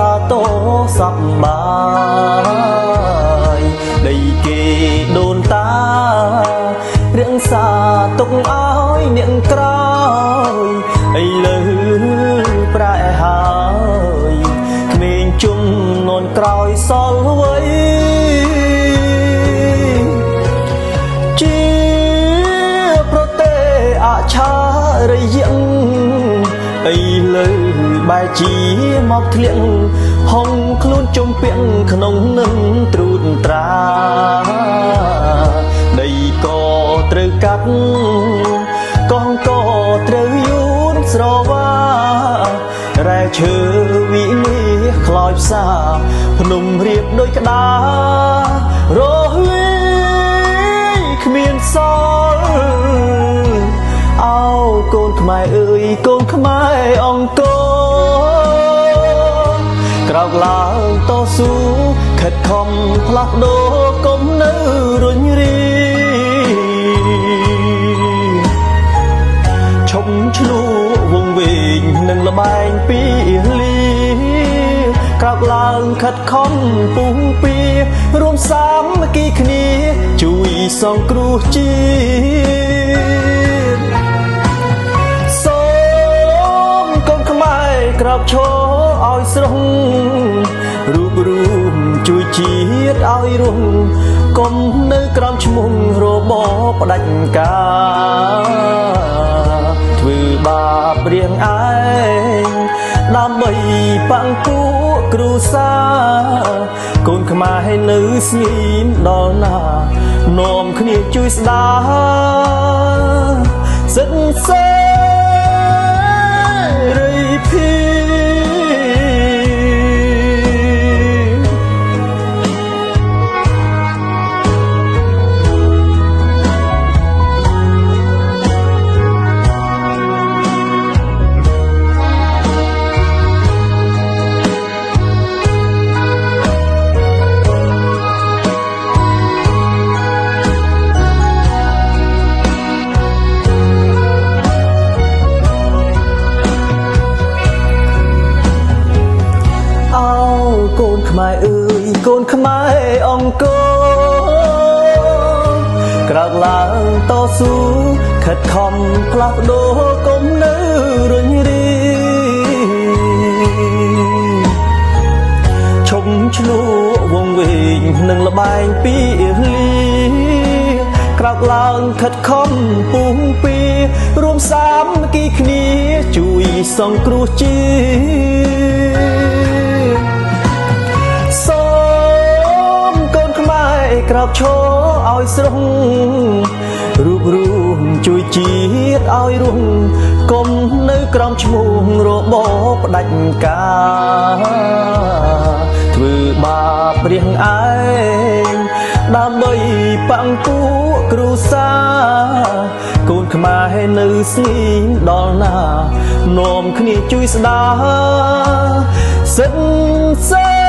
សាទរសប្បាយដីគេដូនតារៀងសាទុកឲ្យនាងក្រោយឥឡូវប្រែហើយក្មេងជុំនន់ក្រោយសល់វ័យជាប្រទេអឆារយៈឥឡូវបែរជាមកធ្លាក់ហុងខ្លួនជុំពាក់ក្នុងនឹងត្រួតត្រាដីក៏ត្រូវកាត់កងក៏ត្រូវយួនស្រវារែឈើវិនិច្ឆ័យខ្លោចផ្សាភ្នំរៀបដូចក្តាររស់វីគ្មានសល់អោកូនខ្មែរអើយកូនខ្មែរអង្គរក្រោកឡើងតស៊ូខិតខំផ្លាស់ប្ដូរកុំនៅរុញរីឈប់ឈ្លោះវងវែងនឹងលបែងពីលីក្រោកឡើងខិតខំពុះពីរួមសាមគ្គីគ្នាជួយសង្គ្រោះជាតិក្រោកឈរឲ្យស្រស់រូបរួមជួយជាតិឲ្យរស់កុំនៅក្រោមឈ្មោះរបបផ្ដាច់ការធ្វើបាបរៀងឯងដើម្បីបាំងគូគ្រួសារកូនខ្មែរនៅស្ងៀមដល់ណានាំគ្នាជួយស្ដារសិទ្ធិសេរីភាពកូនខ្មែរអើយកូនខ្មែរអង្គរក្រោកឡើងតស៊ូខិតខំផ្លាស់ប្ដូរកុំនៅរុញរីឈប់ឈ្លោះវងវែងនឹងលបែងពីលីក្រោកឡើងខិតខំពុះពីរួមសាមគ្គីគ្នាជួយសង្គ្រោះជាតិក្រោកឈរឲ្យស្រស់រូបរួមជួយជាតិឲ្យរស់កុំនៅក្រោមឈ្មោះរបបផ្ដាច់ការធ្វើបាបរៀងឯងដើម្បីបាំងគូគ្រួសារកូនខ្មែរនៅស្ងៀមដល់ណានាំគ្នាជួយស្ដារសិទ្ធិ